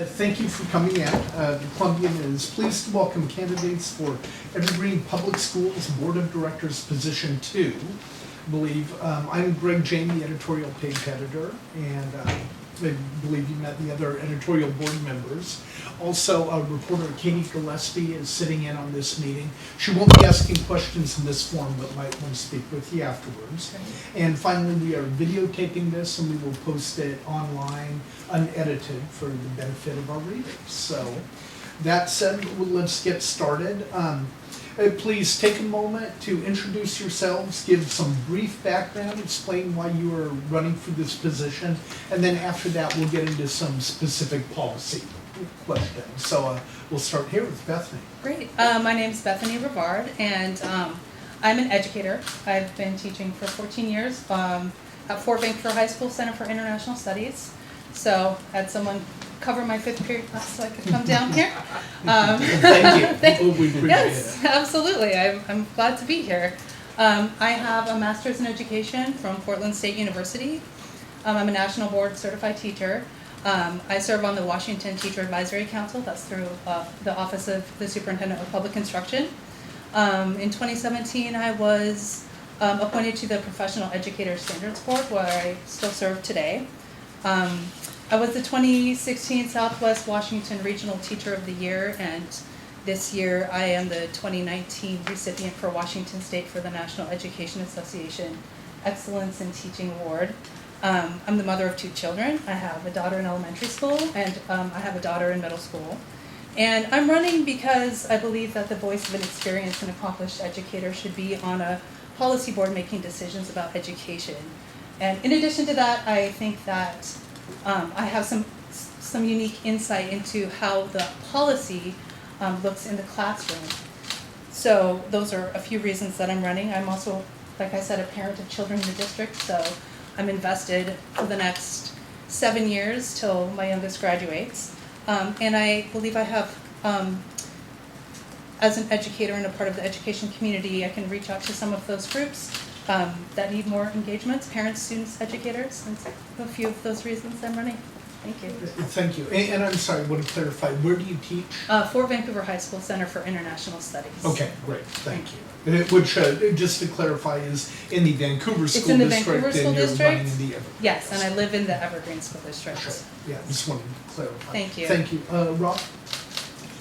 Thank you for coming in. The Columbian is pleased to welcome candidates for Evergreen Public Schools Board of Directors Position 2. I believe I'm Greg Jane, the editorial page editor, and I believe you met the other editorial board members. Also, reporter Katie Gillespie is sitting in on this meeting. She won't be asking questions in this forum, but might want to speak with you afterwards. And finally, we are videotaping this, and we will post it online, unedited, for the benefit of our readers. So, that said, let's get started. Please take a moment to introduce yourselves, give some brief background, explain why you are running for this position, and then after that we'll get into some specific policy questions. So we'll start here with Bethany. Great. My name is Bethany Brevard, and I'm an educator. I've been teaching for 14 years at Fort Vancouver High School Center for International Studies. So I had someone cover my 5th period class so I could come down here. Thank you. We appreciate Yes, it. absolutely. I'm glad to be here. I have a master's in education from Portland State University. I'm a national board certified teacher. I serve on the Washington Teacher Advisory Council. That's through the Office of the Superintendent of Public Instruction. In 2017, I was appointed to the Professional Educator Standards Board, where I still serve today. I was the 2016 Southwest Washington Regional Teacher of the Year, and this year I am the 2019 recipient for Washington State for the National Education Association Excellence in Teaching Award. I'm the mother of 2 children. I have a daughter in elementary school, and I have a daughter in middle school. And I'm running because I believe that the voice of an experienced and accomplished educator should be on a policy board making decisions about education. And in addition to that, I think that I have some unique insight into how the policy looks in the classroom. So those are a few reasons that I'm running. I'm also, like I said, a parent of children in the district, so I'm invested for the next 7 years till my youngest graduates. And I believe I have, as an educator and a part of the education community, I can reach out to some of those groups that need more engagements, parents, students, educators, and a few of those reasons I'm running. Thank you. Thank you. And I'm sorry, I want to clarify, where do you teach? Fort Vancouver High School Center for International Studies. Okay, great, thank you. Which, just to clarify, is in the Vancouver School District. It's in the Vancouver School and you're District. running in the Evergreen. Yes, and I live in the Evergreen School District. Sure. Yeah, just wanted to clarify. Thank you. Thank you. Rob?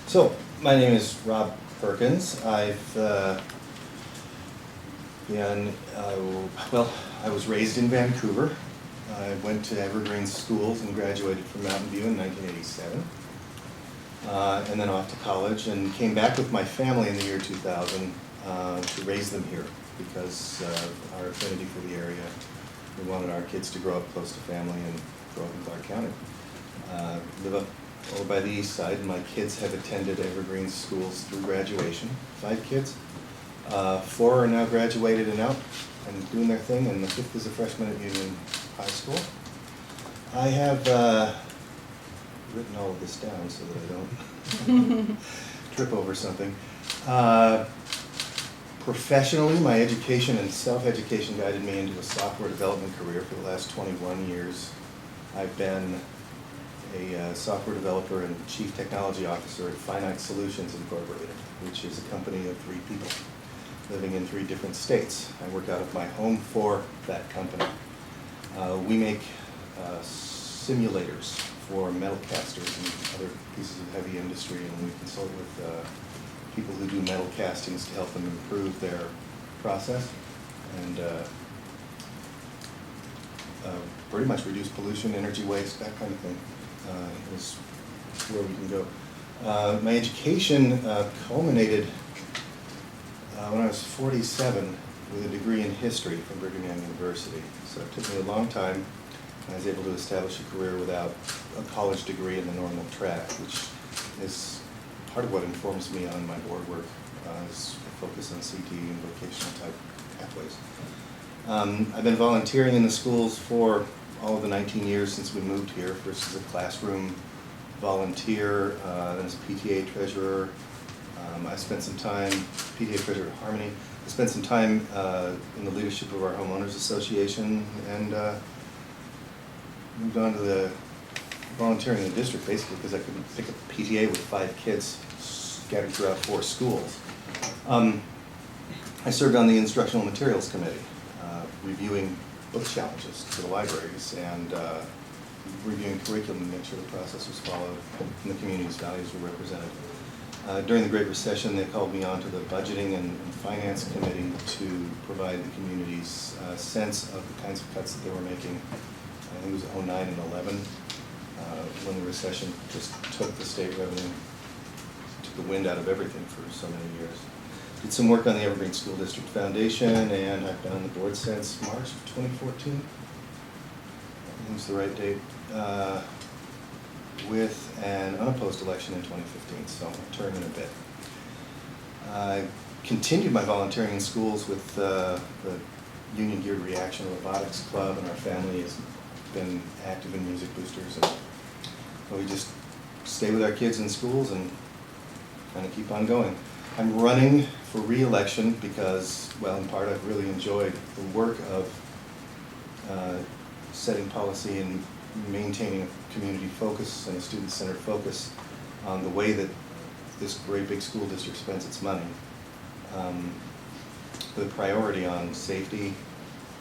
So, my name is Rob Perkins. I was raised in Vancouver. I went to Evergreen Schools and graduated from Mountain View in 1987. And then off to college and came back with my family in the year 2000 to raise them here because of our affinity for the area. We wanted our kids to grow up close to family and grow up in Clark County. Live up over by the east side, and my kids have attended Evergreen schools through graduation. 5 kids. 4 are now graduated and out and doing their thing, and the 5th is a freshman at Union High School. I have written all of this down so that I don't trip over something. Professionally, my education and self-education guided me into a software development career for the last 21 years. I've been a software developer and chief technology officer at Finite Solutions Incorporated, which is a company of 3 people living in 3 different states. I work out of my home for that company. We make simulators for metal casters and other pieces of heavy industry, and we consult with people who do metal castings to help them improve their process and pretty much reduce pollution, energy waste, that kind of thing is where we can go. My education culminated when I was 47 with a degree in history from Brigham Young University. So it took me a long time. I was able to establish a career without a college degree in the normal track, which is part of what informs me on my board work, is a focus on CTE and vocational type pathways. I've been volunteering in the schools for all of the 19 years since we moved here, first as a classroom volunteer, then as PTA treasurer. I spent some time, PTA treasurer at Harmony, I spent some time in the leadership of our homeowners association and moved on to the volunteering in the district basically because I couldn't pick a PTA with 5 kids scattered throughout 4 schools. I served on the Instructional Materials Committee, reviewing book challenges to the libraries and reviewing curriculum to make sure the process was followed and the community's values were represented. During the Great Recession, they called me onto the Budgeting and Finance Committee to provide the community's sense of the kinds of cuts that they were making. I think it was 09 and 11, when the recession just took the state revenue, took the wind out of everything for so many years. Did some work on the Evergreen School District Foundation, and I've been on the board since March of 2014. I think it's the right date. With an unopposed election in 2015, so a term in a bit. I continued my volunteering in schools with the Union Geared Reaction Robotics Club, and our family has been active in Music Boosters, and we just stay with our kids in schools and kind of keep on going. I'm running for re-election because, well, in part I've really enjoyed the work of setting policy and maintaining a community focus and a student-centered focus on the way that this great big school district spends its money. The priority on safety,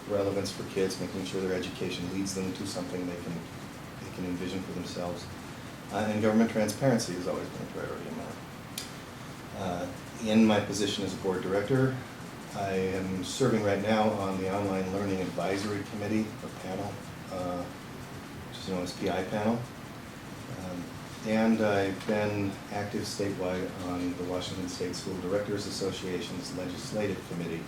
relevance for kids, making sure their education leads them to something they can envision for themselves. And government transparency has always been a priority of mine. In my position as a board director, I am serving right now on the Online Learning Advisory Committee, or panel, which is known as PI panel. And I've been active statewide on the Washington State School Directors Association's Legislative Committee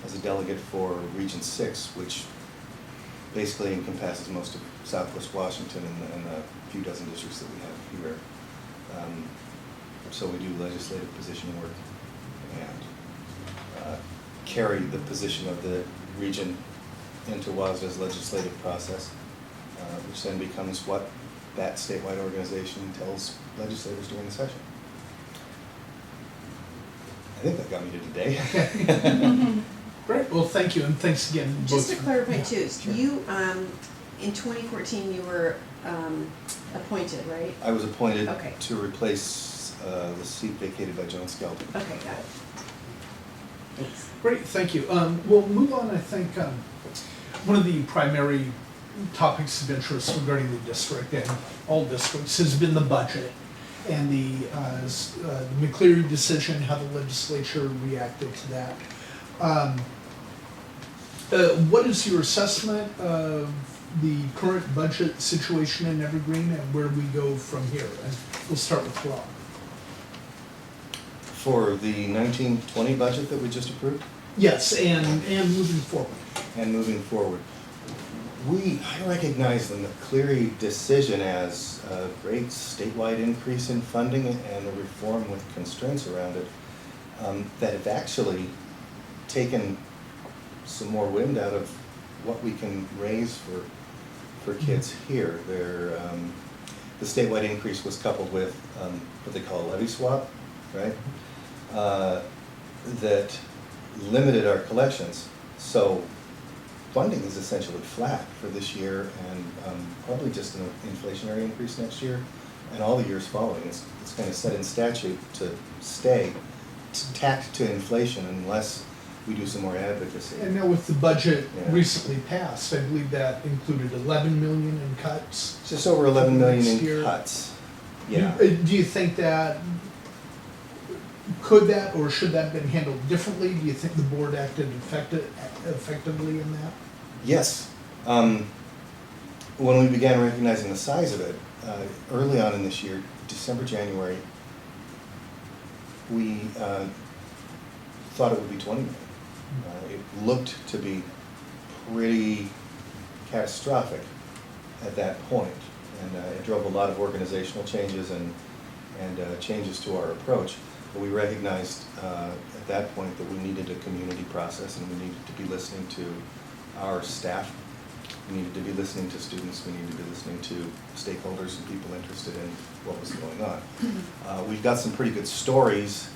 as a delegate for Region 6, which basically encompasses most of Southwest Washington and the few dozen districts that we have here. So we do legislative position work and carry the position of the region into WASDA's legislative process, which then becomes what that statewide organization tells legislators during the session. I think that got me to today. Great, well, thank you, and thanks again. Just to both. clarify Yeah, too, sure. you, in 2014, you were appointed, right? I was appointed Okay. to replace the seat vacated by John Skelton. Okay, got it. Thanks. Great, thank you. We'll move on, I think, one of the primary topics of interest regarding the district and all districts has been the budget and the McCleary decision, how the legislature reacted to that. What is your assessment of the current budget situation in Evergreen and where we go from here? And we'll start with Rob. For the 1920 budget that we just approved? Yes, and moving forward. And moving forward. I recognize the McCleary decision as a great statewide increase in funding and a reform with constraints around it that have actually taken some more wind out of what we can raise for kids here. The statewide increase was coupled with what they call a levy swap, right? That limited our collections. So funding is essentially flat for this year and probably just an inflationary increase next year and all the years following. It's kind of set in statute to stay tacked to inflation unless we do some more advocacy. And now with the budget Yeah. recently passed, I believe that included 11 million in cuts. Just over 11 million Next in year. cuts. Yeah. Do you think that, could that or should that have been handled differently? Do you think the board acted effectively in that? Yes. When we began recognizing the size of it, early on in this year, December, January, we thought it would be 20 million. It looked to be pretty catastrophic at that point, and it drove a lot of organizational changes and changes to our approach. But we recognized at that point that we needed a community process and we needed to be listening to our staff. We needed to be listening to students. We needed to be listening to stakeholders and people interested in what was going on. We've got some pretty good stories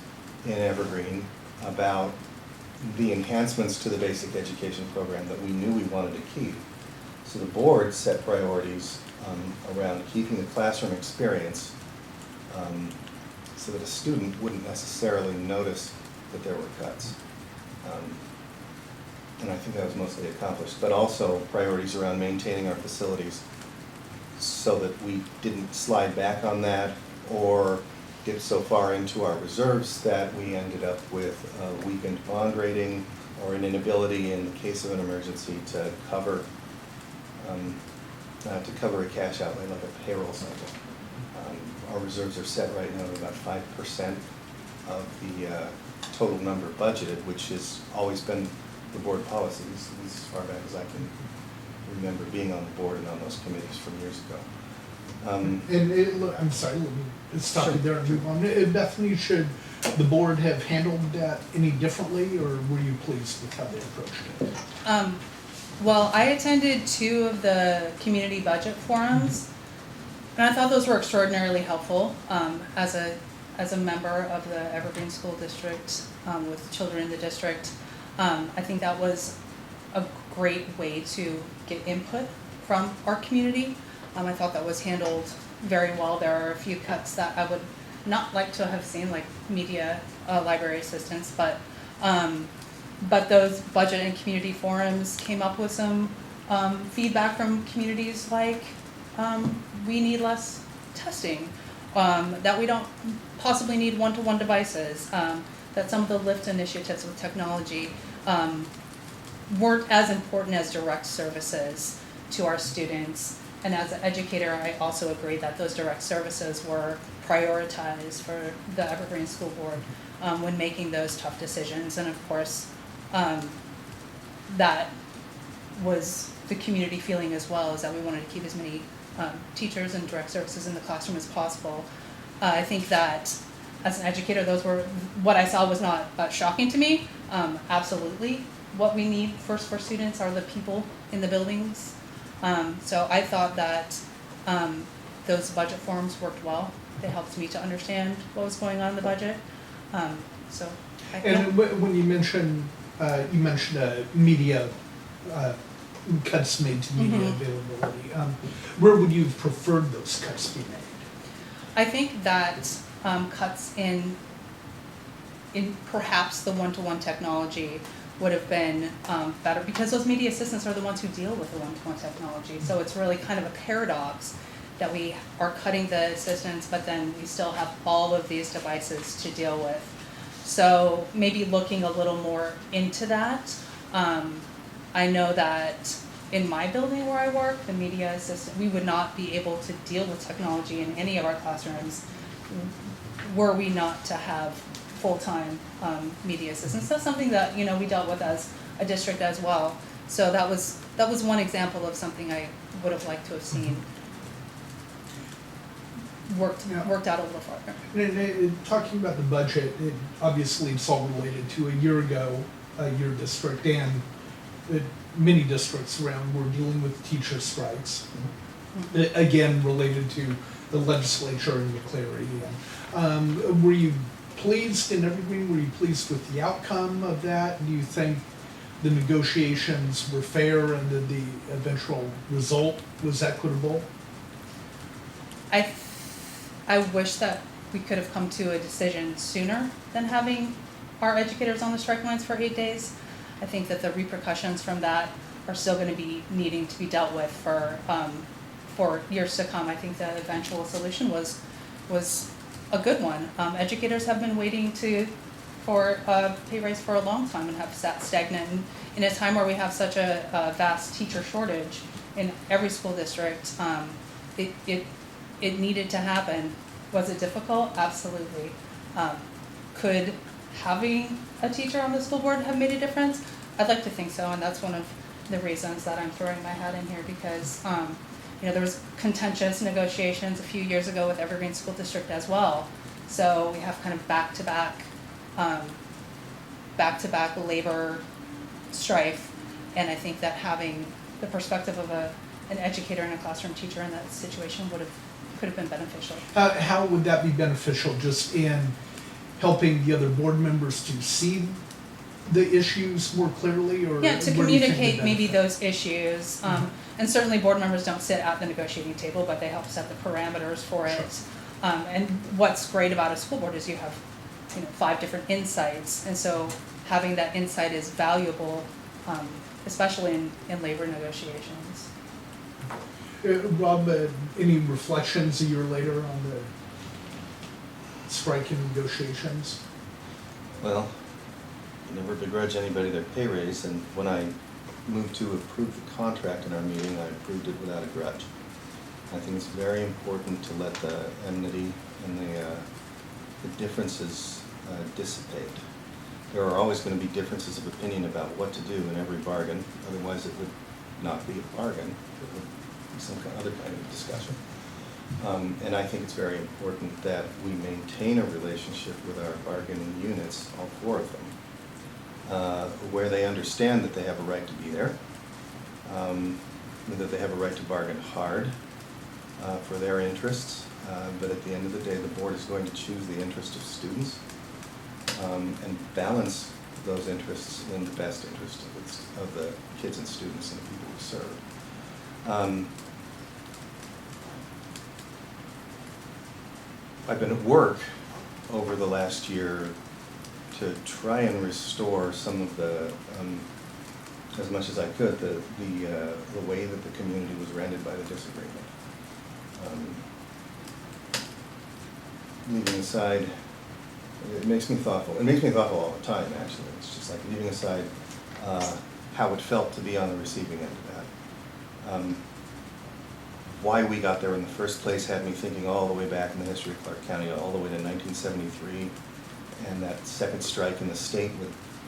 in Evergreen about the enhancements to the basic education program that we knew we wanted to keep. So the board set priorities around keeping the classroom experience so that a student wouldn't necessarily notice that there were cuts. And I think that was mostly accomplished, but also priorities around maintaining our facilities so that we didn't slide back on that or get so far into our reserves that we ended up with a weakened bond rating or an inability in the case of an emergency to cover a cash outlay like a payroll cycle. Our reserves are set right now at about 5% of the total number budgeted, which has always been the board policy, at least as far back as I can remember being on the board and on those committees from years ago. I'm sorry, let me stop you Sure. there and move on. Bethany, should the board have handled that any differently, or were you pleased with how they approached it? Well, I attended 2 of the community budget forums, and I thought those were extraordinarily helpful as a member of the Evergreen School District with children in the district. I think that was a great way to get input from our community. I thought that was handled very well. There are a few cuts that I would not like to have seen, like media library assistants, but those budget and community forums came up with some feedback from communities like we need less testing, that we don't possibly need one-to-one devices, that some of the LIFT initiatives with technology weren't as important as direct services to our students. And as an educator, I also agree that those direct services were prioritized for the Evergreen School Board when making those tough decisions. And of course, that was the community feeling as well, is that we wanted to keep as many teachers and direct services in the classroom as possible. I think that as an educator, those were, what I saw was not shocking to me. Absolutely, what we need first for students are the people in the buildings. So I thought that those budget forums worked well. They helped me to understand what was going on in the budget. So I And when you mentioned media cuts made to media availability, where would you have preferred those cuts be made? I think that cuts in perhaps the one-to-one technology would have been better, because those media assistants are the ones who deal with the one-to-one technology. So it's really kind of a paradox that we are cutting the assistants, but then we still have all of these devices to deal with. So maybe looking a little more into that. I know that in my building where I work, the media assistant, we would not be able to deal with technology in any of our classrooms were we not to have full-time media assistants. That's something that we dealt with as a district as well. So that was one example of something I would have liked to have seen worked out a little farther. And talking about the budget, obviously it's all related to a year ago, your district and many districts around were dealing with teacher strikes. Again, related to the legislature and the clarity. Were you pleased in Evergreen? Were you pleased with the outcome of that? Do you think the negotiations were fair and that the eventual result was equitable? I wish that we could have come to a decision sooner than having our educators on the strike lines for 8 days. I think that the repercussions from that are still going to be needing to be dealt with for years to come. I think the eventual solution was a good one. Educators have been waiting for a pay raise for a long time and have sat stagnant. And in a time where we have such a vast teacher shortage in every school district, it needed to happen. Was it difficult? Absolutely. Could having a teacher on the school board have made a difference? I'd like to think so, and that's one of the reasons that I'm throwing my hat in here, because there was contentious negotiations a few years ago with Evergreen School District as well. So we have kind of back-to-back labor strife, and I think that having the perspective of an educator and a classroom teacher in that situation could have been beneficial. How would that be beneficial? Just in helping the other board members to see the issues more clearly, or Yeah, to where do you think communicate the maybe benefit? those issues. And certainly board members don't sit at the negotiating table, but they help set the parameters for it. And what's great about a school board is you have 5 different insights, and so having that insight is valuable, especially in labor negotiations. Rob, any reflections a year later on the strike and negotiations? Well, you never begrudge anybody their pay raise, and when I moved to approve the contract in our meeting, I approved it without a grudge. I think it's very important to let the enmity and the differences dissipate. There are always going to be differences of opinion about what to do in every bargain, otherwise it would not be a bargain, it would be some other kind of discussion. And I think it's very important that we maintain a relationship with our bargaining units, all 4 of them, where they understand that they have a right to be there, that they have a right to bargain hard for their interests, but at the end of the day, the board is going to choose the interest of students and balance those interests in the best interest of the kids and students and the people we serve. I've been at work over the last year to try and restore some of the, as much as I could, the way that the community was rendered by the disagreement. Leaving aside, it makes me thoughtful. It makes me thoughtful all the time, actually. It's just like leaving aside how it felt to be on the receiving end of that. Why we got there in the first place had me thinking all the way back in the history of Clark County, all the way to 1973, and that second strike in the state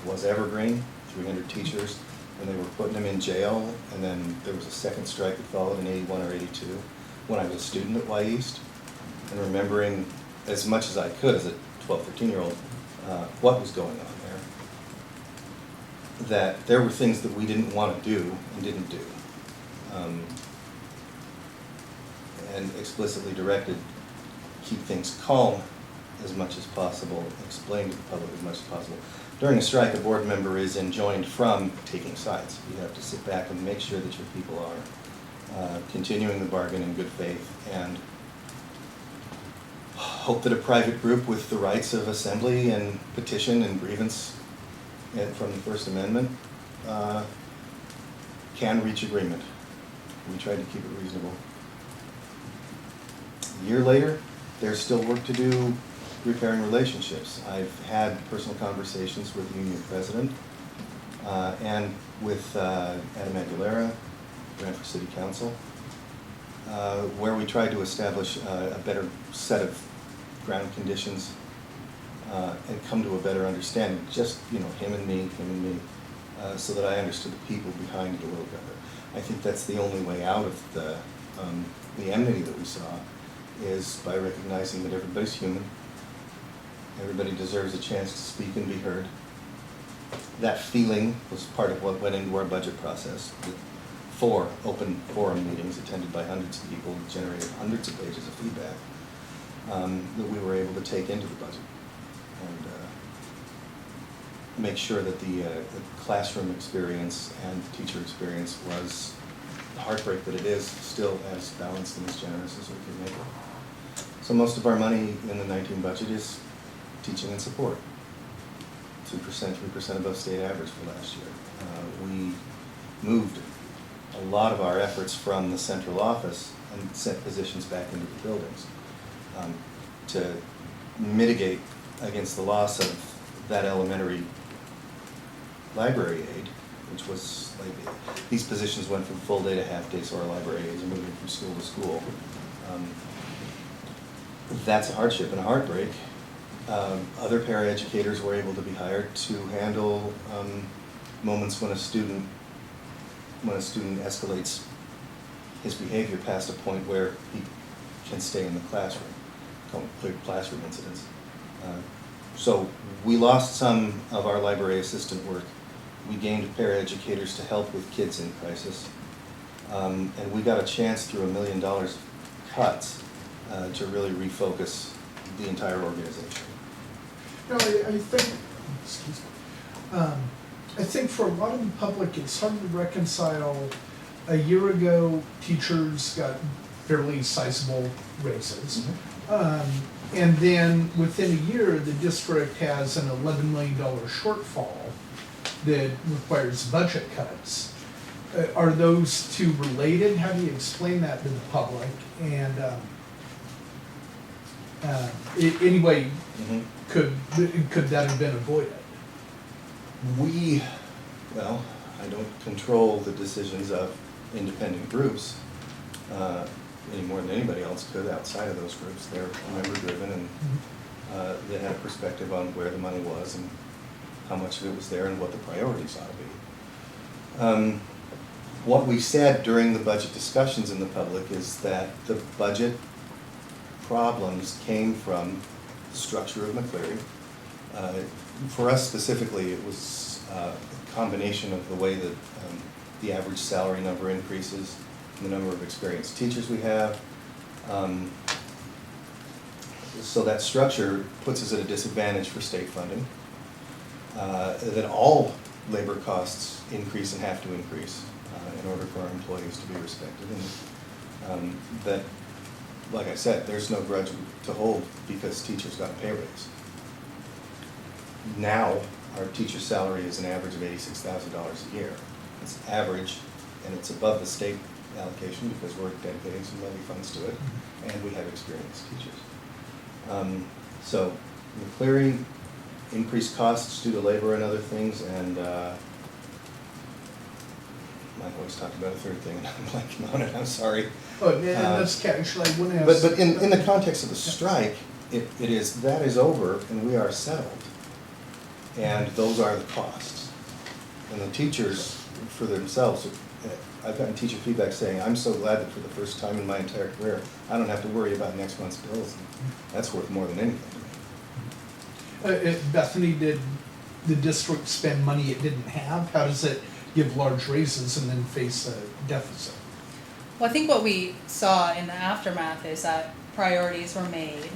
was Evergreen, 300 teachers, and they were putting them in jail, and then there was a second strike that followed in 81 or 82, when I was a student at Y East, and remembering as much as I could as a 12, 13-year-old, what was going on there, that there were things that we didn't want to do and didn't do. And explicitly directed, keep things calm as much as possible, explain to the public as much as possible. During a strike, a board member is enjoined from taking sides. You have to sit back and make sure that your people are continuing the bargain in good faith, and hope that a private group with the rights of assembly and petition and grievance from the First Amendment can reach agreement. We tried to keep it reasonable. A year later, there's still work to do repairing relationships. I've had personal conversations with the union president and with Adam Aguilera, ran for city council, where we tried to establish a better set of ground conditions and come to a better understanding. Just him and me, so that I understood the people behind it a little better. I think that's the only way out of the enmity that we saw, is by recognizing that everybody's human. Everybody deserves a chance to speak and be heard. That feeling was part of what went into our budget process, with 4 open forum meetings attended by hundreds of people, generated hundreds of pages of feedback that we were able to take into the budget and make sure that the classroom experience and the teacher experience was the heartbreak that it is, still as balanced and as generous as we can make it. So most of our money in the 19 budget is teaching and support. 2%, 3% above state average for last year. We moved a lot of our efforts from the central office and sent positions back into the buildings to mitigate against the loss of that elementary library aide, which was like, these positions went from full day to half day, so our library aides are moving from school to school. That's a hardship and a heartbreak. Other paraeducators were able to be hired to handle moments when a student escalates his behavior past a point where he can stay in the classroom, clear classroom incidents. So we lost some of our library assistant work. We gained paraeducators to help with kids in crisis. And we got a chance through $1 million of cuts to really refocus the entire organization. No, I think, excuse me, I think for a lot of the public, it's hard to reconcile a year ago, teachers got fairly sizable raises. And then within a year, the district has an $11 million shortfall that requires budget cuts. Are those two related? How do you explain that to the public? And anyway, could that have been avoided? Well, I don't control the decisions of independent groups any more than anybody else could outside of those groups. They're member-driven, and they had a perspective on where the money was and how much of it was there and what the priorities ought to be. What we said during the budget discussions in the public is that the budget problems came from the structure of McCleary. For us specifically, it was a combination of the way that the average salary number increases, the number of experienced teachers we have. So that structure puts us at a disadvantage for state funding. That all labor costs increase and have to increase in order for our employees to be respected. And that, like I said, there's no grudge to hold because teachers got a pay raise. Now, our teacher salary is an average of $86,000 a year. It's average, and it's above the state allocation because we're dedicating some levy funds to it, and we have experienced teachers. So McCleary, increased costs due to labor and other things, and Mike always talked about a third thing, and I'm blanking on it, I'm sorry. Oh, yeah, that's actually, I wouldn't ask. But in the context of the strike, that is over, and we are settled. And those are the costs. And the teachers, for themselves, I've gotten teacher feedback saying, I'm so glad that for the first time in my entire career, I don't have to worry about next month's bills. And that's worth more than anything to me. Bethany, did the district spend money it didn't have? How does it give large raises and then face a deficit? Well, I think what we saw in the aftermath is that priorities were made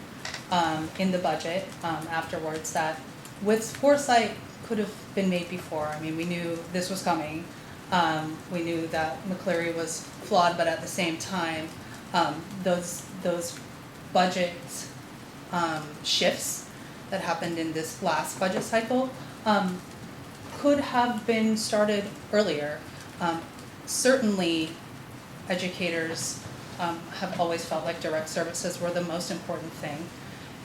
in the budget afterwards that with foresight could have been made before. I mean, we knew this was coming. We knew that McCleary was flawed, but at the same time, those budget shifts that happened in this last budget cycle could have been started earlier. Certainly, educators have always felt like direct services were the most important thing.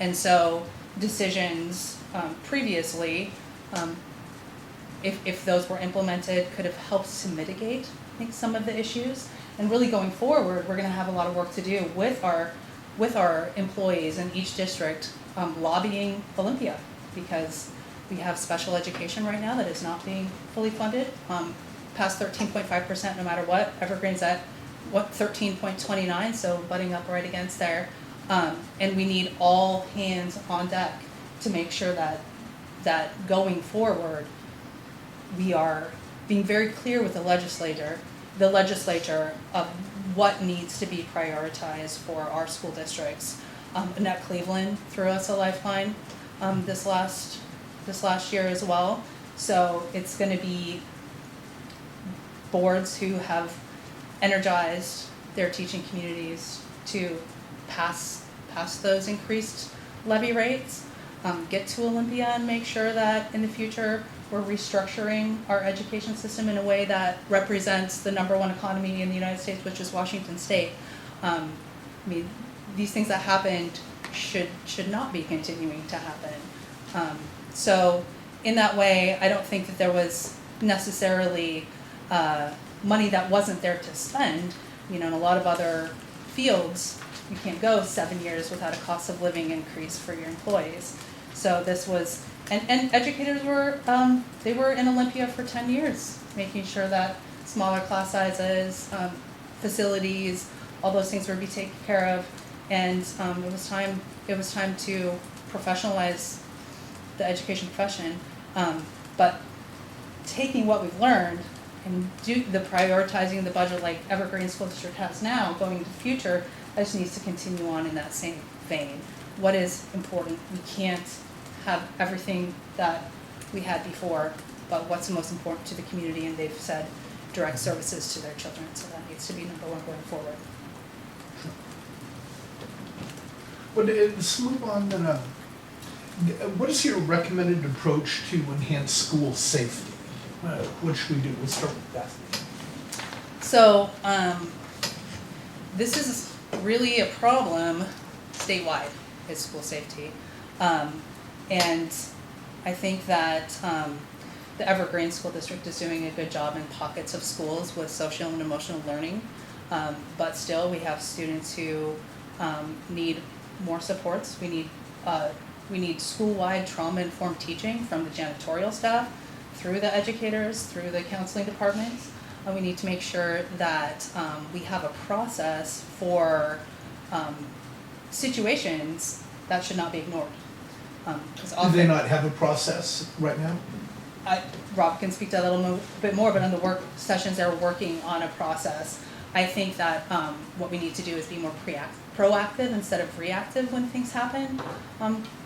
And so decisions previously, if those were implemented, could have helped to mitigate, I think, some of the issues. And really going forward, we're going to have a lot of work to do with our employees in each district lobbying Olympia, because we have special education right now that is not being fully funded, past 13.5% no matter what. Evergreen's at, 13.29, so butting up right against there. And we need all hands on deck to make sure that going forward, we are being very clear with the legislature of what needs to be prioritized for our school districts. Annette Cleveland threw us a lifeline this last year as well. So it's going to be boards who have energized their teaching communities to pass those increased levy rates, get to Olympia and make sure that in the future we're restructuring our education system in a way that represents the #1 economy in the United States, which is Washington State. I mean, these things that happened should not be continuing to happen. So in that way, I don't think that there was necessarily money that wasn't there to spend. You know, in a lot of other fields, you can't go 7 years without a cost of living increase for your employees. So this was, and educators were, they were in Olympia for 10 years, making sure that smaller class sizes, facilities, all those things would be taken care of. And it was time to professionalize the education profession. But taking what we've learned and do the prioritizing the budget like Evergreen School District has now going into the future, that just needs to continue on in that same vein. What is important? We can't have everything that we had before, but what's the most important to the community? And they've said direct services to their children. So that needs to be number one going forward. Well, let's move on then. What is your recommended approach to enhance school safety? What should we do? We'll start with Bethany. So this is really a problem statewide, is school safety. And I think that the Evergreen School District is doing a good job in pockets of schools with social and emotional learning. But still, we have students who need more supports. We need school-wide trauma-informed teaching from the janitorial staff, through the educators, through the counseling departments. We need to make sure that we have a process for situations that should not be ignored. 'Cause Do often, they not have a process right now? Rob can speak to that a little bit more, but on the work sessions, they're working on a process. I think that what we need to do is be more proactive instead of reactive when things happen.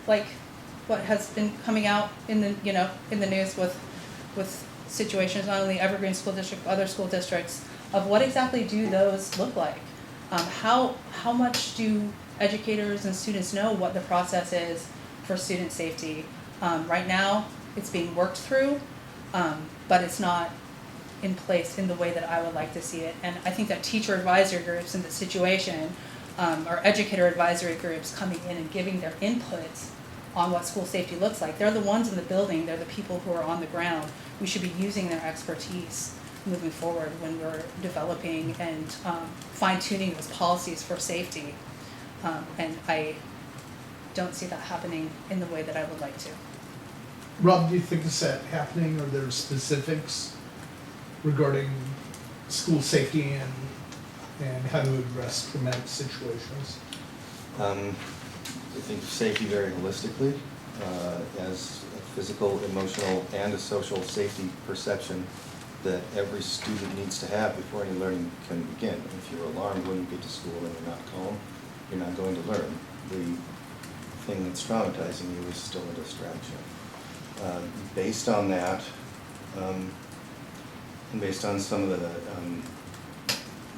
Like what has been coming out in the news with situations, not only Evergreen School District, but other school districts, of what exactly do those look like? How much do educators and students know what the process is for student safety? Right now, it's being worked through, but it's not in place in the way that I would like to see it. And I think that teacher advisory groups in the situation, or educator advisory groups coming in and giving their inputs on what school safety looks like. They're the ones in the building, they're the people who are on the ground. We should be using their expertise moving forward when we're developing and fine-tuning those policies for safety. And I don't see that happening in the way that I would like to. Rob, do you think is that happening? Are there specifics regarding school safety and how to address traumatic situations? I think of safety very holistically, as a physical, emotional, and a social safety perception that every student needs to have before any learning can begin. If you're alarmed when you get to school and you're not calm, you're not going to learn. The thing that's traumatizing you is still a distraction. Based on that, and based on some of the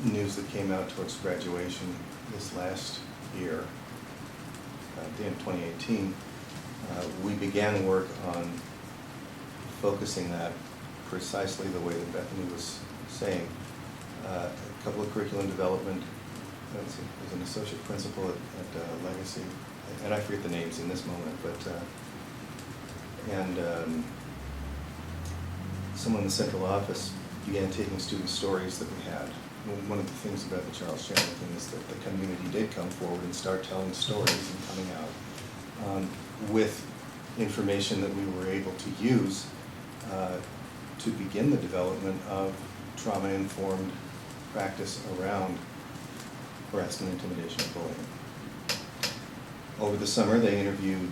news that came out towards graduation this last year, at the end of 2018, we began work on focusing that precisely the way that Bethany was saying. A couple of curriculum development, I was an associate principal at Legacy, and I forget the names in this moment, but someone in the central office began taking student stories that we had. One of the things about the Charles Chandler thing is that the community did come forward and start telling stories and coming out with information that we were able to use to begin the development of trauma-informed practice around harassment, intimidation, and bullying. Over the summer, they interviewed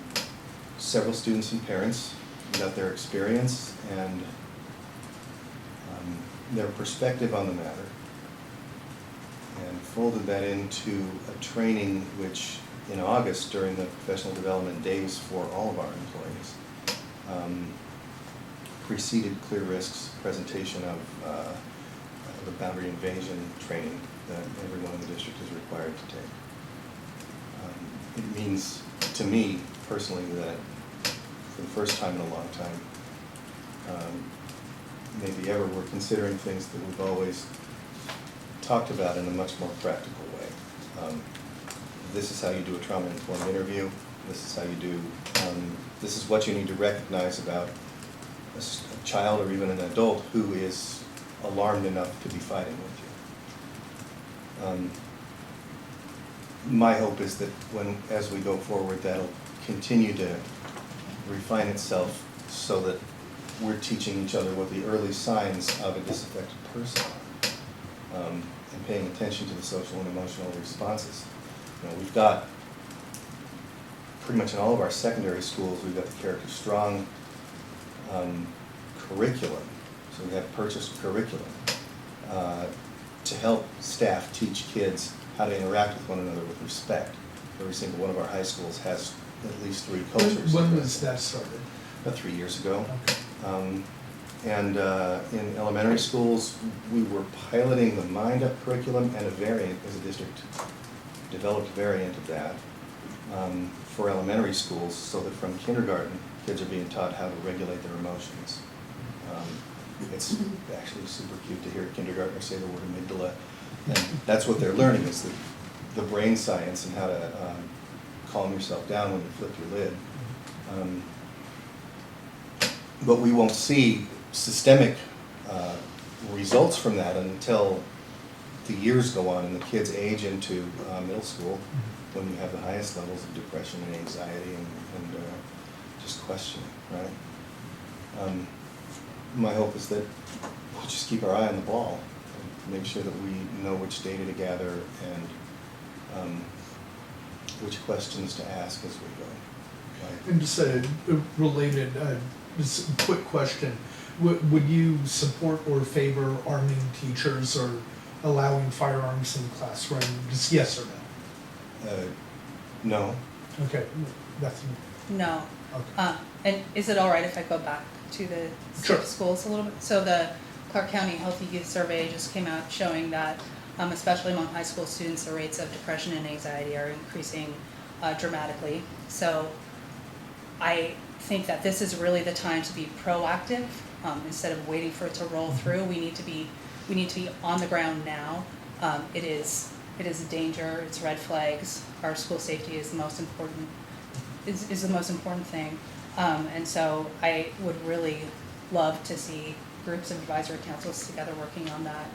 several students and parents about their experience and their perspective on the matter, and folded that into a training which in August during the professional development days for all of our employees preceded Clear Risk's presentation of the boundary invasion training that everyone in the district is required to take. It means to me personally that for the first time in a long time, maybe ever, we're considering things that we've always talked about in a much more practical way. This is how you do a trauma-informed interview. This is how you do, this is what you need to recognize about a child or even an adult who is alarmed enough to be fighting with you. My hope is that as we go forward, that'll continue to refine itself so that we're teaching each other what the early signs of a disaffected person are, and paying attention to the social and emotional responses. We've got, pretty much in all of our secondary schools, we've got the Character Strong curriculum. So we have purchased curriculum to help staff teach kids how to interact with one another with respect. Every single one of our high schools has at least 3 cultures. When was that started? About 3 years ago. Okay. And in elementary schools, we were piloting the Mind Up curriculum and a variant as a district, developed a variant of that for elementary schools, so that from kindergarten, kids are being taught how to regulate their emotions. It's actually super cute to hear a kindergartner say the word amygdala, and that's what they're learning, is the brain science and how to calm yourself down when you flip your lid. But we won't see systemic results from that until the years go on and the kids age into middle school, when you have the highest levels of depression and anxiety and just questioning, right? My hope is that we'll just keep our eye on the ball and make sure that we know which data to gather and which questions to ask as we go. Right? And just a related, just a quick question. Would you support or favor arming teachers or allowing firearms in the classroom? Just yes or no? No. Okay, that's, No. okay. And is it all right if I go back to the Sure. schools a little bit? So the Clark County Healthy Youth Survey just came out showing that, especially among high school students, the rates of depression and anxiety are increasing dramatically. So I think that this is really the time to be proactive instead of waiting for it to roll through. We need to be on the ground now. It is a danger. It's red flags. Our school safety is the most important. Is the most important thing. And so I would really love to see groups of advisory councils together working on that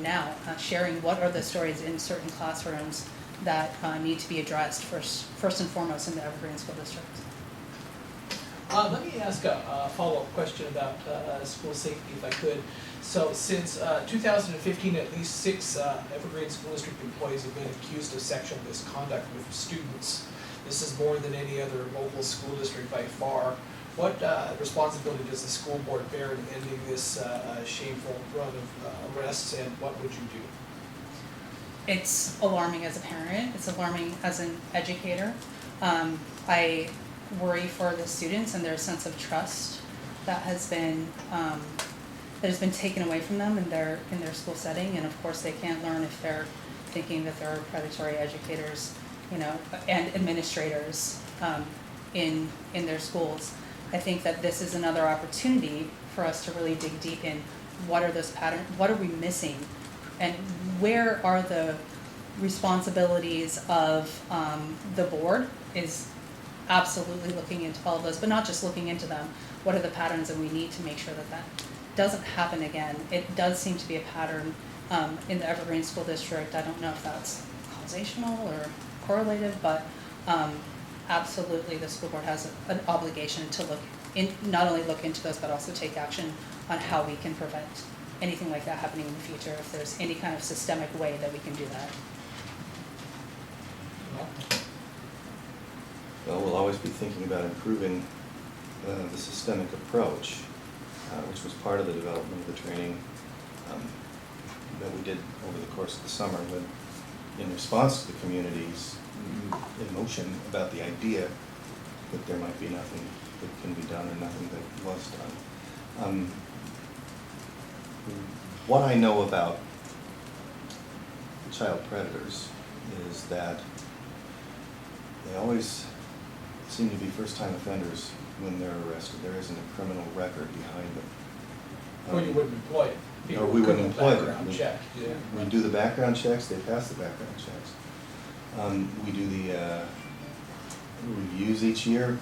now, sharing what are the stories in certain classrooms that need to be addressed first and foremost in the Evergreen School District. Let me ask a follow-up question about school safety, if I could. So since 2015, at least 6 Evergreen School District employees have been accused of sexual misconduct with students. This is more than any other local school district by far. What responsibility does the school board bear in ending this shameful run of arrests, and what would you do? It's alarming as a parent. It's alarming as an educator. I worry for the students and their sense of trust that has been taken away from them in their school setting. And of course, they can't learn if they're thinking that there are predatory educators, and administrators in their schools. I think that this is another opportunity for us to really dig deep in what are those patterns, what are we missing, and where are the responsibilities of the board is absolutely looking into all of those, but not just looking into them. What are the patterns that we need to make sure that that doesn't happen again? It does seem to be a pattern in the Evergreen School District. I don't know if that's causational or correlative, but absolutely the school board has an obligation to not only look into those, but also take action on how we can prevent anything like that happening in the future, if there's any kind of systemic way that we can do that. Well, we'll always be thinking about improving the systemic approach, which was part of the development of the training that we did over the course of the summer, when, in response to the community's emotion about the idea that there might be nothing that can be done or nothing that was done. What I know about child predators is that they always seem to be first-time offenders when they're arrested. There isn't a criminal record behind them. Well, you wouldn't employ it. Or we wouldn't employ them. Background check, yeah. We do the background checks, they pass the background checks. We do the reviews each year,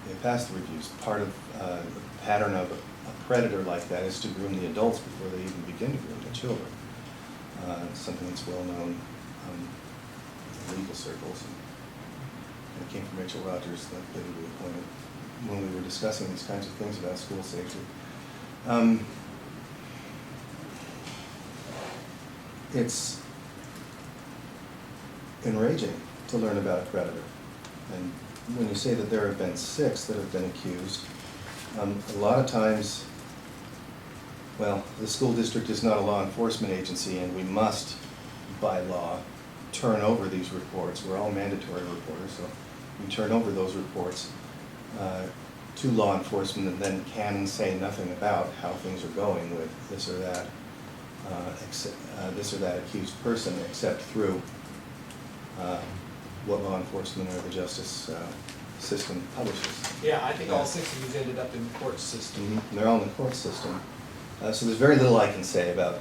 they pass the reviews. Part of the pattern of a predator like that is to groom the adults before they even begin to groom the children. It's something that's well known in legal circles. And it came from Rachel Rogers, the lady we appointed, when we were discussing these kinds of things about school safety. It's enraging to learn about a predator. And when you say that there have been 6 that have been accused, a lot of times, well, the school district is not a law enforcement agency, and we must, by law, turn over these reports. We're all mandatory reporters, so we turn over those reports. to law enforcement and then can say nothing about how things are going with this or that, this or that accused person, except through what law enforcement or the justice system publishes. Yeah, I think all 6 of these ended up in the court system. They're all in the court system. So there's very little I can say about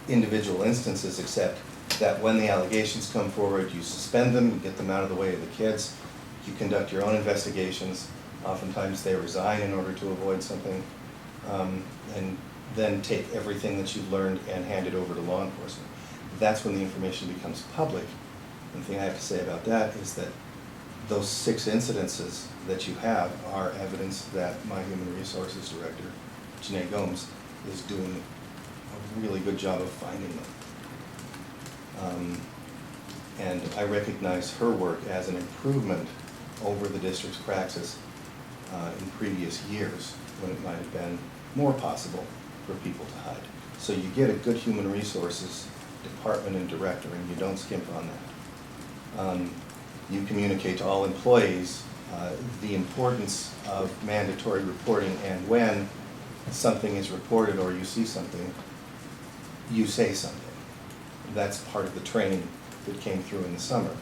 individual instances, except that when the allegations come forward, you suspend them, you get them out of the way of the kids, you conduct your own investigations. Oftentimes they resign in order to avoid something, and then take everything that you've learned and hand it over to law enforcement. That's when the information becomes public. And the thing I have to say about that is that those 6 incidences that you have are evidence that my Human Resources Director, Janae Gomes, is doing a really good job of finding them. And I recognize her work as an improvement over the district's practice in previous years, when it might have been more possible for people to hide. So you get a good human resources department and director, and you don't skimp on that. You communicate to all employees the importance of mandatory reporting, and when something is reported or you see something, you say something. That's part of the training that came through in the summer.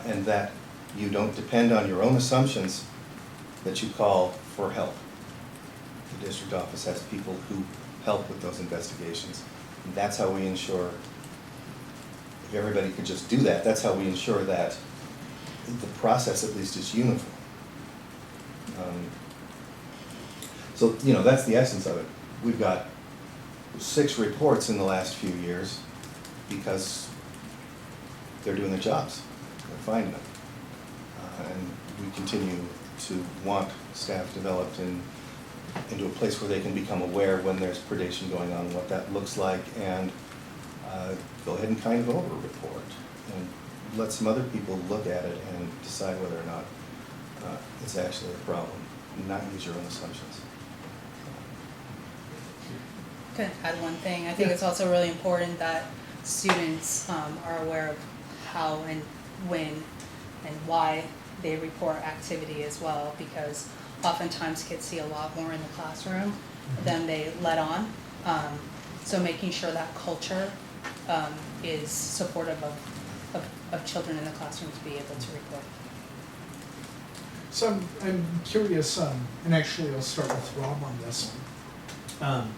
And that you don't depend on your own assumptions, that you call for help. The district office has people who help with those investigations. And that's how we ensure, if everybody could just do that, that's how we ensure that the process at least is uniform. So, you know, that's the essence of it. We've got 6 reports in the last few years because they're doing their jobs, they're finding them. And we continue to want staff developed into a place where they can become aware when there's predation going on, what that looks like, and go ahead and kind of over-report and let some other people look at it and decide whether or not it's actually a problem, not use your own assumptions. To add one thing, I think it's also really important that students are aware of how and when and why they report activity as well, because oftentimes kids see a lot more in the classroom than they let on. So making sure that culture is supportive of children in the classroom to be able to report. So I'm curious, and actually I'll start with Rob on this one.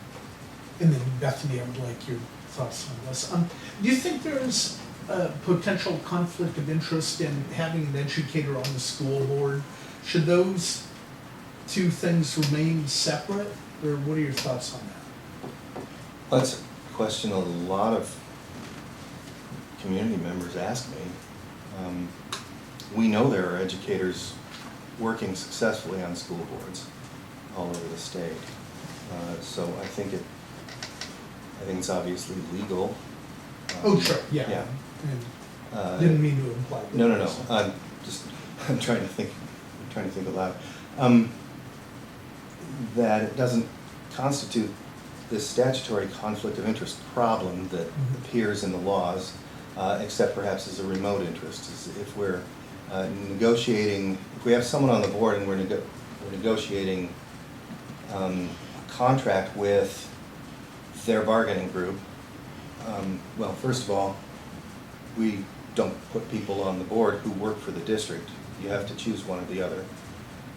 And then Bethany, I would like your thoughts on this. Do you think there's a potential conflict of interest in having an educator on the school board? Should those 2 things remain separate, or what are your thoughts on that? Well, that's a question a lot of community members ask me. We know there are educators working successfully on school boards all over the state. So I think it's obviously legal. Oh, sure, yeah. Yeah. And didn't mean to imply that. No. I'm trying to think aloud. That it doesn't constitute this statutory conflict of interest problem that appears in the laws, except perhaps as a remote interest. As if we're negotiating, if we have someone on the board and we're negotiating a contract with their bargaining group, well, first of all, we don't put people on the board who work for the district. You have to choose one or the other.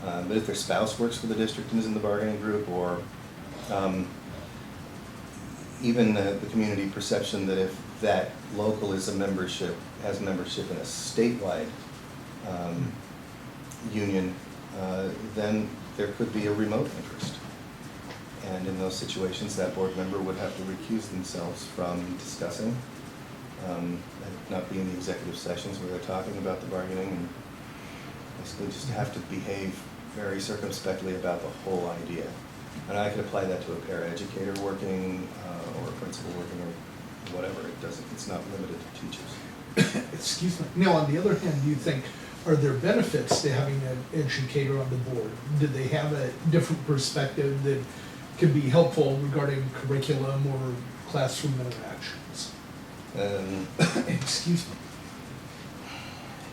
But if their spouse works for the district and is in the bargaining group, or even the community perception that if that local is has membership in a statewide union, then there could be a remote interest. And in those situations, that board member would have to recuse themselves from discussing, not be in the executive sessions where they're talking about the bargaining, and basically just have to behave very circumspectly about the whole idea. And I could apply that to a paraeducator working, or a principal working, or whatever. It's not limited to teachers. Excuse me. Now, on the other hand, do you think, are there benefits to having an educator on the board? Do they have a different perspective that could be helpful regarding curriculum or classroom interactions? Excuse me.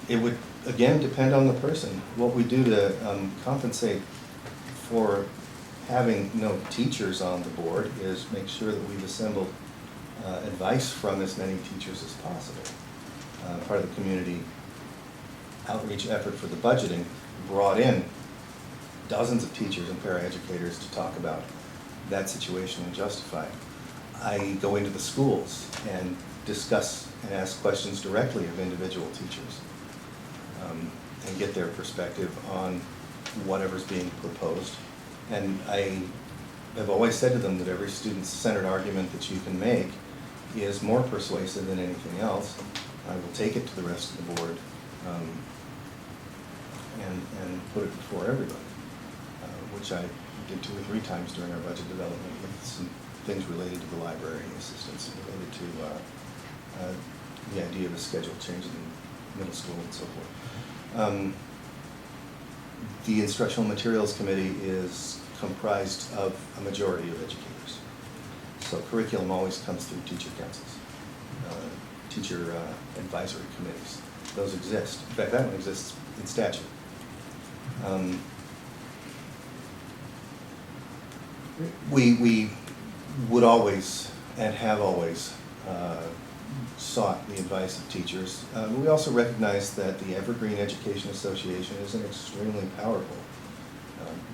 It would, again, depend on the person. What we do to compensate for having no teachers on the board is make sure that we've assembled advice from as many teachers as possible. Part of the community outreach effort for the budgeting brought in dozens of teachers and paraeducators to talk about that situation and justify it. I go into the schools and discuss and ask questions directly of individual teachers and get their perspective on whatever's being proposed. And I have always said to them that every student-centered argument that you can make is more persuasive than anything else. I will take it to the rest of the board and put it before everybody, which I did 2 or 3 times during our budget development with some things related to the library assistance, related to the idea of a schedule change in middle school and so forth. The Instructional Materials Committee is comprised of a majority of educators. So curriculum always comes through teacher councils, teacher advisory committees. Those exist. In fact, that one exists in statute. We would always and have always sought the advice of teachers. We also recognize that the Evergreen Education Association is an extremely powerful,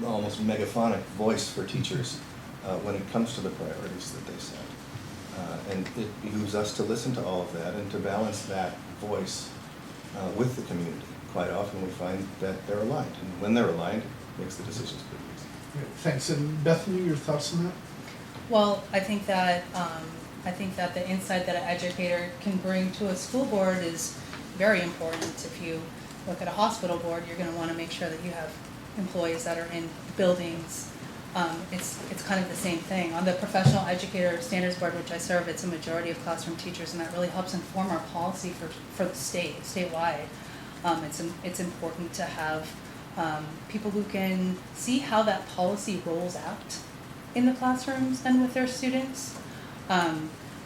almost megaphonic voice for teachers when it comes to the priorities that they set. And it behooves us to listen to all of that and to balance that voice with the community. Quite often we find that they're aligned, and when they're aligned, it makes the decisions pretty easy. Great, thanks. And Bethany, your thoughts on that? Well, I think that the insight that an educator can bring to a school board is very important. If you look at a hospital board, you're going to want to make sure that you have employees that are in buildings. It's kind of the same thing. On the professional educator standards board, which I serve, it's a majority of classroom teachers, and that really helps inform our policy for the statewide. It's important to have people who can see how that policy rolls out in the classrooms and with their students.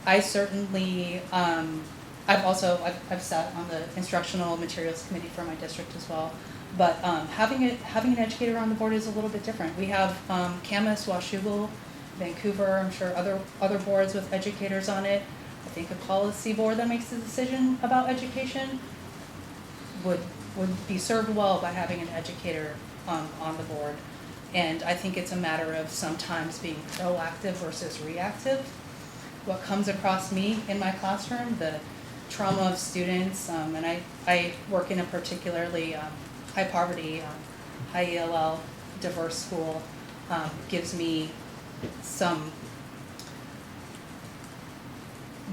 I certainly, I've sat on the instructional materials committee for my district as well. But having an educator on the board is a little bit different. We have Camas, Washougal, Vancouver, I'm sure other boards with educators on it. I think a policy board that makes the decision about education would be served well by having an educator on the board. And I think it's a matter of sometimes being proactive versus reactive. What comes across me in my classroom, the trauma of students, and I work in a particularly high poverty, high ELL, diverse school, gives me some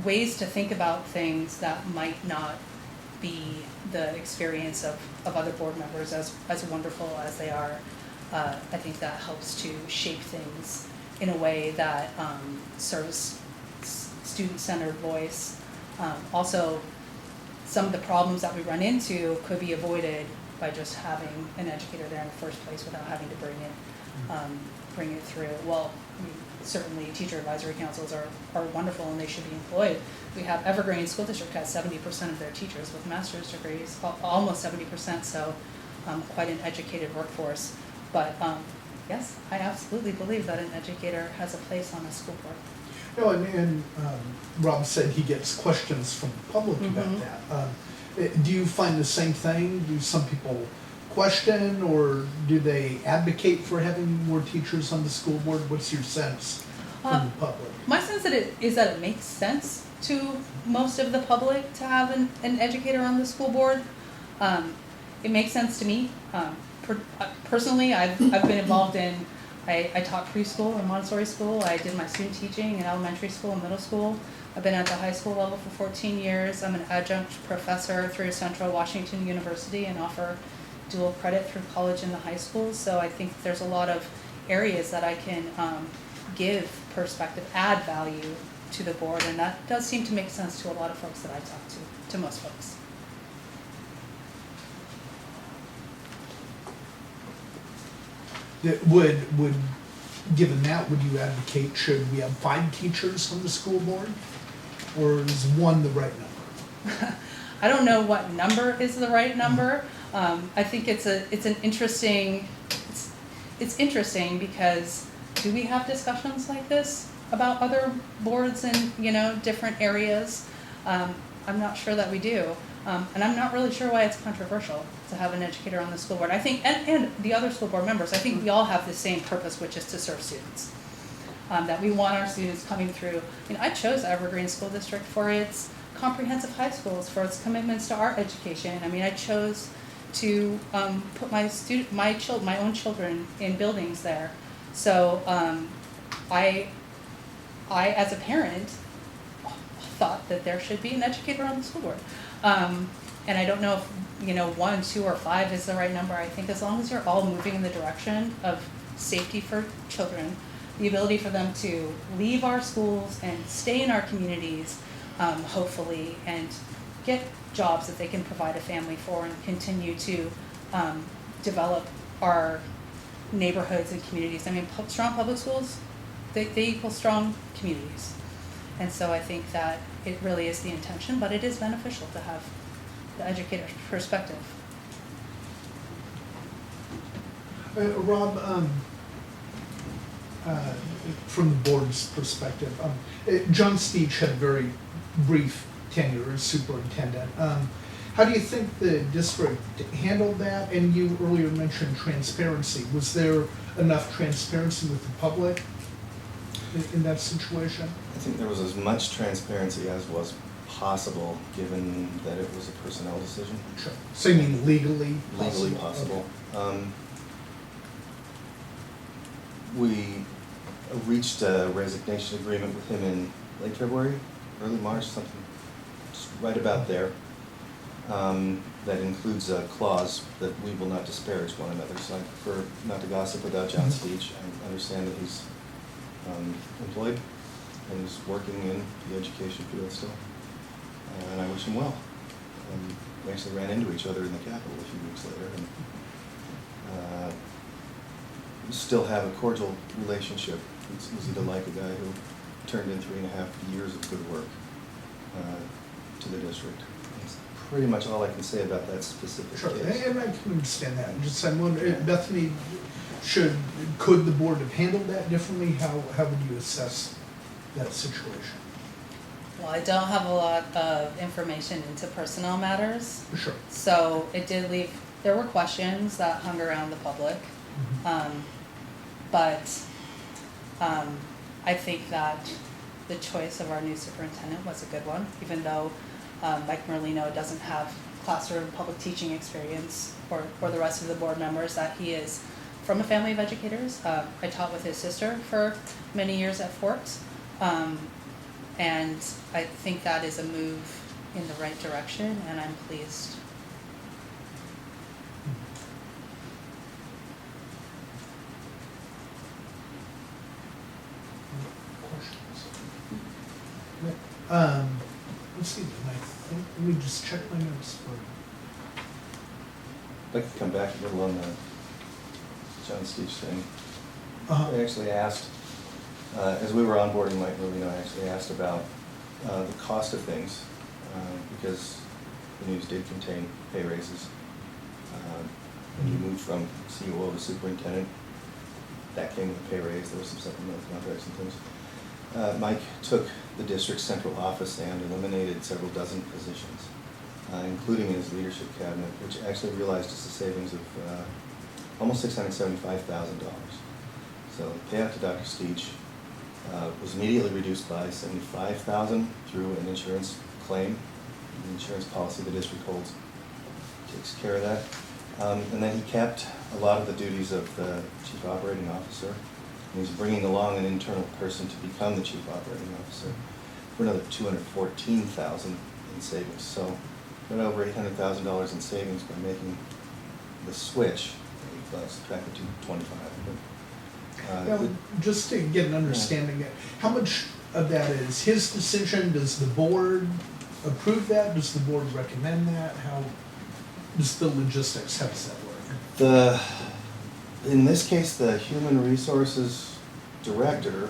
ways to think about things that might not be the experience of other board members, as wonderful as they are. I think that helps to shape things in a way that serves student-centered voice. Also, some of the problems that we run into could be avoided by just having an educator there in the first place without having to bring it through. Well, I mean, certainly teacher advisory councils are wonderful and they should be employed. We have Evergreen School District has 70% of their teachers with master's degrees, almost 70%, so quite an educated workforce. But yes, I absolutely believe that an educator has a place on a school board. No, and Rob said he gets questions from the public about that. Do you find the same thing? Do some people question, or do they advocate for having more teachers on the school board? What's your sense from the public? My sense is that it makes sense to most of the public to have an educator on the school board. It makes sense to me. Personally, I've been involved in, I taught preschool and Montessori school. I did my student teaching in elementary school and middle school. I've been at the high school level for 14 years. I'm an adjunct professor through Central Washington University and offer dual credit through college and the high school. So I think there's a lot of areas that I can give perspective, add value to the board, and that does seem to make sense to a lot of folks that I talk to most folks. Would given that, would you advocate should we have 5 teachers on the school board, or is 1 the right number? I don't know what number is the right number. I think it's interesting because do we have discussions like this about other boards in, different areas? I'm not sure that we do. And I'm not really sure why it's controversial to have an educator on the school board. I think, and the other school board members, I think we all have the same purpose, which is to serve students. That we want our students coming through. I chose Evergreen School District for its comprehensive high schools, for its commitments to art education. I chose to put my own children in buildings there. So I as a parent thought that there should be an educator on the school board. And I don't know if 1, 2, or 5 is the right number. I think as long as you're all moving in the direction of safety for children, the ability for them to leave our schools and stay in our communities, hopefully, and get jobs that they can provide a family for and continue to develop our neighborhoods and communities. Strong public schools, they equal strong communities. And so I think that it really is the intention, but it is beneficial to have the educator's perspective. Rob, from the board's perspective, John Steach had a very brief tenure as superintendent. How do you think the district handled that? And you earlier mentioned transparency. Was there enough transparency with the public in that situation? I think there was as much transparency as was possible, given that it was a personnel decision. Sure. So you mean legally possible? Legally possible. We reached a resignation agreement with him in late February, early March, something just right about there. That includes a clause that we will not disparage one another, so I prefer not to gossip about John Steach. I understand that he's employed and he's working in the education field still, and I wish him well. We actually ran into each other in the Capitol a few weeks later, and we still have a cordial relationship. It's easy to like a guy who turned in 3.5 years of good work to the district. That's pretty much all I can say about that specific Sure, case. and I can understand that. I'm wondering, Bethany, could the board have handled that differently? How would you assess that situation? Well, I don't have a lot of information into personnel matters. Sure. So it did leave, there were questions that hung around the public. But I think that the choice of our new superintendent was a good one, even though Mike Merlino doesn't have classroom public teaching experience or the rest of the board members, that he is from a family of educators. I taught with his sister for many years at Fort. And I think that is a move in the right direction, and I'm pleased. Let's see, let me just check my notes for I'd like to come back a little on the John Steach thing. I actually asked, as we were onboarding Mike Merlino, I actually asked about the cost of things, because the news did contain pay raises. When you moved from COO to superintendent, that came with a pay raise. There were some supplemental contracts and things. Mike took the district's central office and eliminated several dozen positions, including in his leadership cabinet, which actually realized us a savings of almost $675,000. So the payout to Dr. Steach was immediately reduced by $75,000 through an insurance claim. The insurance policy the district holds takes care of that. And then he kept a lot of the duties of the chief operating officer. And he's bringing along an internal person to become the chief operating officer for another $214,000 in savings. So got over $800,000 in savings by making the switch. Subtracted to 25. Now, just to get an understanding, how much of that is his decision? Does the board approve that? Does the board recommend that? How does the logistics, how does that work? In this case, the human resources director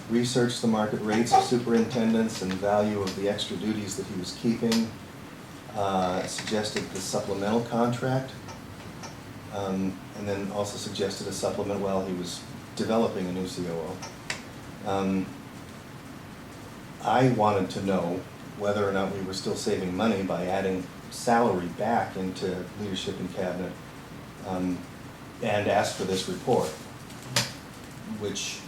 researched the market rates of superintendents and value of the extra duties that he was keeping, suggested the supplemental contract, and then also suggested a supplement while he was developing a new COO. I wanted to know whether or not we were still saving money by adding salary back into leadership and cabinet, and asked for this report, which,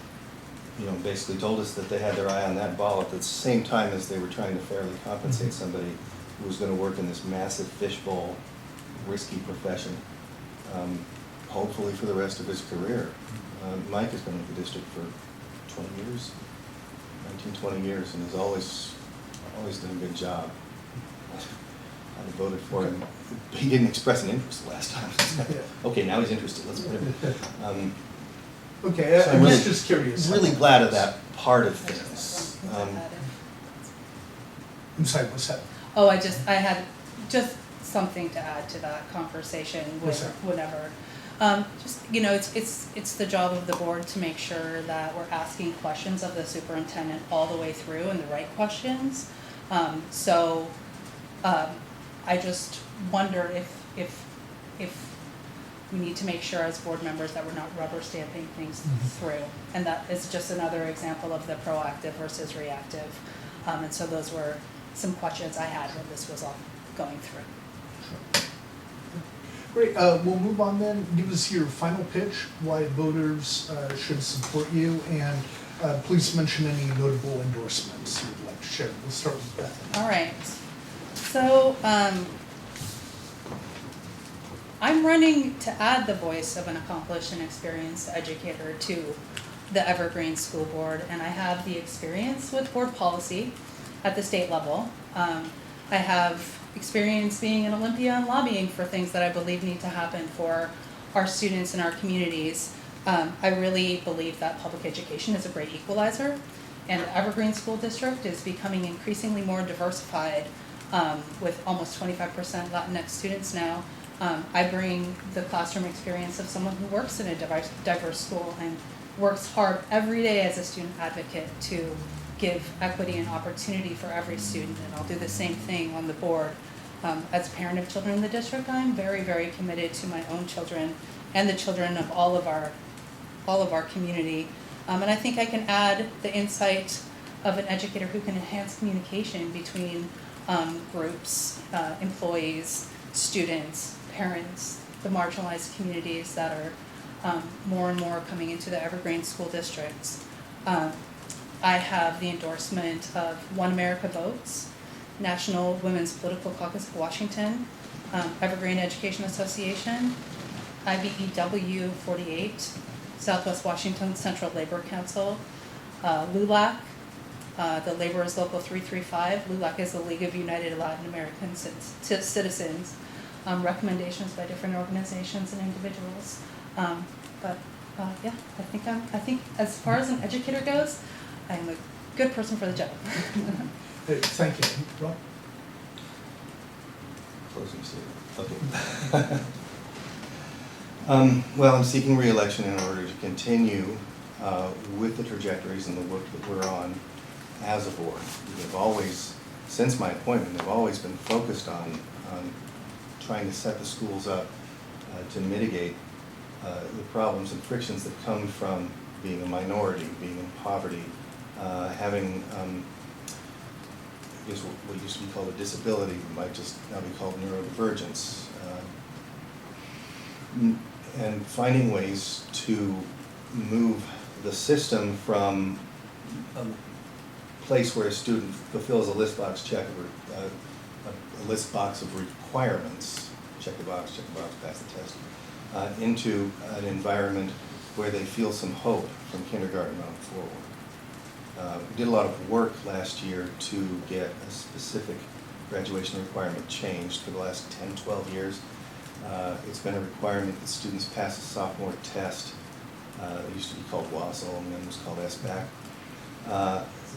you know, basically told us that they had their eye on that ball at the same time as they were trying to fairly compensate somebody who was going to work in this massive fishbowl, risky profession, hopefully for the rest of his career. Mike has been with the district for 20 years, 20 years, and has always done a good job. I voted for him. He didn't express an interest the last time. Okay, now he's interested, let's put him. Okay, So I'm really- just curious. Really glad of that part of things. I'm sorry, what's that? Oh, I had just something to add to that conversation What's that? whenever. Just, you know, it's the job of the board to make sure that we're asking questions of the superintendent all the way through and the right questions. I just wonder if we need to make sure as board members that we're not rubber stamping things through. And that is just another example of the proactive versus reactive. And so those were some questions I had when this was all going through. Great, we'll move on then. Give us your final pitch, why voters should support you, and please mention any notable endorsements you'd like to share. We'll start with Bethany. All right. So I'm running to add the voice of an accomplished and experienced educator to the Evergreen School Board, and I have the experience with board policy at the state level. I have experience being in Olympia and lobbying for things that I believe need to happen for our students and our communities. I really believe that public education is a great equalizer, and the Evergreen School District is becoming increasingly more diversified with almost 25% Latinx students now. I bring the classroom experience of someone who works in a diverse school and works hard every day as a student advocate to give equity and opportunity for every student, and I'll do the same thing on the board. As a parent of children in the district, I'm very, very committed to my own children and the children of all of our community. And I think I can add the insight of an educator who can enhance communication between groups, employees, students, parents, the marginalized communities that are more and more coming into the Evergreen School Districts. I have the endorsement of One America Votes, National Women's Political Caucus of Washington, Evergreen Education Association, IBEW 48, Southwest Washington Central Labor Council, LULAC, the Laborers Local 335. LULAC is the League of United Latin American Citizens. Recommendations by different organizations and individuals. Yeah, I think as far as an educator goes, I'm a good person for the job. Thank you. Rob? Closing statement. Okay. Well, I'm seeking re-election in order to continue with the trajectories and the work that we're on as a board. We've always, since my appointment, have always been focused on trying to set the schools up to mitigate the problems and frictions that come from being a minority, being in poverty, having I guess what used to be called a disability might just now be called neurodivergence, and finding ways to move the system from a place where a student fulfills a list box check of a list box of requirements, check the box, pass the test, into an environment where they feel some hope from kindergarten on forward. We did a lot of work last year to get a specific graduation requirement changed for the last 10, 12 years. It's been a requirement that students pass a sophomore test. It used to be called WASL and then was called SBAC.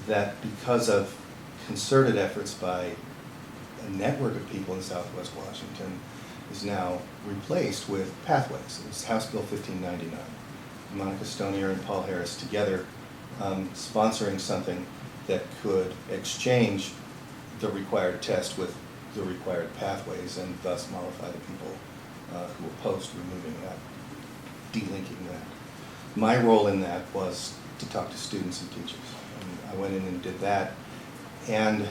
That because of concerted efforts by a network of people in Southwest Washington is now replaced with pathways. It's House Bill 1599. Monica Stonier and Paul Harris together sponsoring something that could exchange the required test with the required pathways and thus mollify the people who oppose removing that, delinking that. My role in that was to talk to students and teachers. And I went in and did that, and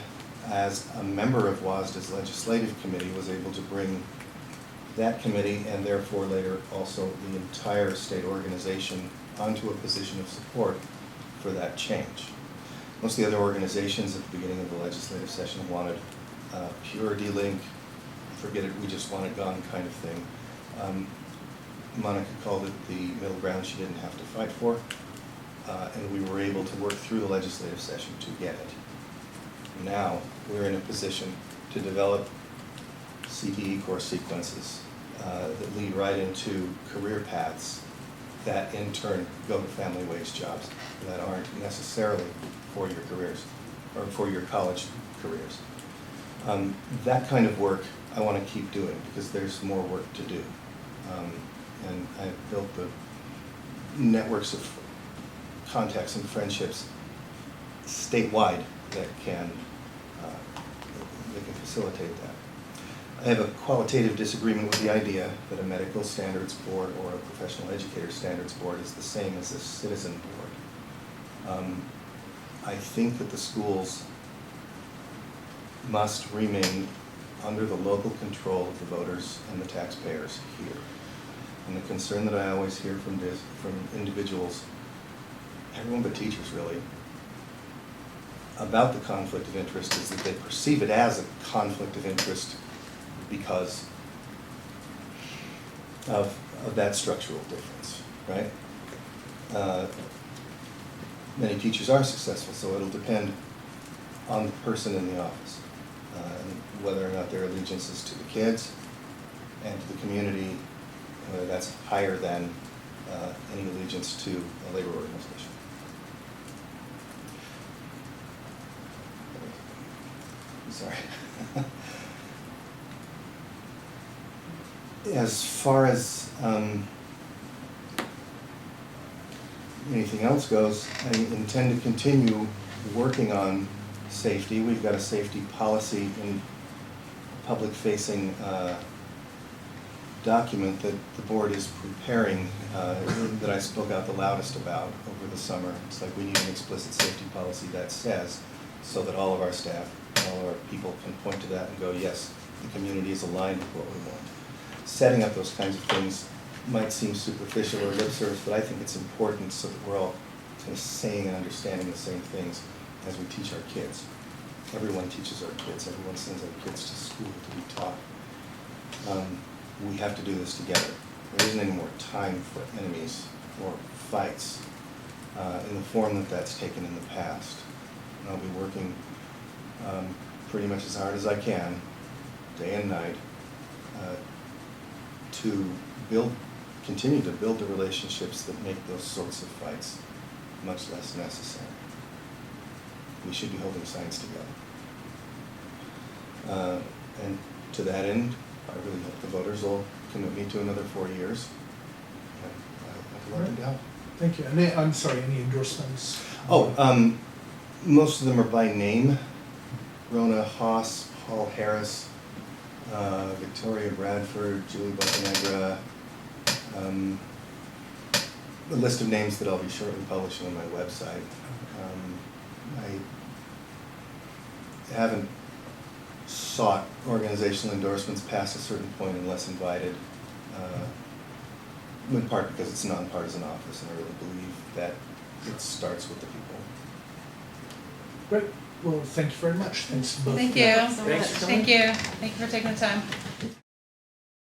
as a member of WASDA's legislative committee, was able to bring that committee and therefore later also the entire state organization onto a position of support for that change. Most of the other organizations at the beginning of the legislative session wanted pure delink, forget it, we just want it gone kind of thing. Monica called it the middle ground she didn't have to fight for, and we were able to work through the legislative session to get it. Now we're in a position to develop CTE course sequences that lead right into career paths that in turn go to family wage jobs that aren't necessarily for your careers or for your college careers. That kind of work I want to keep doing because there's more work to do. And I've built the networks of contacts and friendships statewide that can facilitate that. I have a qualitative disagreement with the idea that a medical standards board or a professional educator standards board is the same as a citizen board. I think that the schools must remain under the local control of the voters and the taxpayers here. And the concern that I always hear from individuals, everyone but teachers really, about the conflict of interest is that they perceive it as a conflict of interest because of that structural difference, right? Many teachers are successful, so it'll depend on the person in the office, and whether or not their allegiance is to the kids and to the community, whether that's higher than any allegiance to a labor organization. Sorry. As far as anything else goes, I intend to continue working on safety. We've got a safety policy in public-facing document that the board is preparing that I spoke out the loudest about over the summer. It's like we need an explicit safety policy that says, so that all of our staff, all of our people can point to that and go, yes, the community is aligned with what we want. Setting up those kinds of things might seem superficial or lip service, but I think it's important so that we're all kind of saying and understanding the same things as we teach our kids. Everyone teaches our kids. Everyone sends our kids to school to be taught. We have to do this together. There isn't any more time for enemies or fights in the form that that's taken in the past. And I'll be working pretty much as hard as I can, day and night, to continue to build the relationships that make those sorts of fights much less necessary. We should be holding signs together. And to that end, I really hope the voters will commit me to another 4 years. I'd love to help. Thank you. And I'm sorry, any endorsements? Oh, most of them are by name. Rona Haas, Paul Harris, Victoria Bradford, Julie Bocanegra, a list of names that I'll be shortly publishing on my website. I haven't sought organizational endorsements past a certain point unless invited, in part because it's a nonpartisan office and I really believe that it starts with the people. Great. Well, thank you very much. Thanks both. Thank for you. that. so much. Thank you. Thank you for taking the time.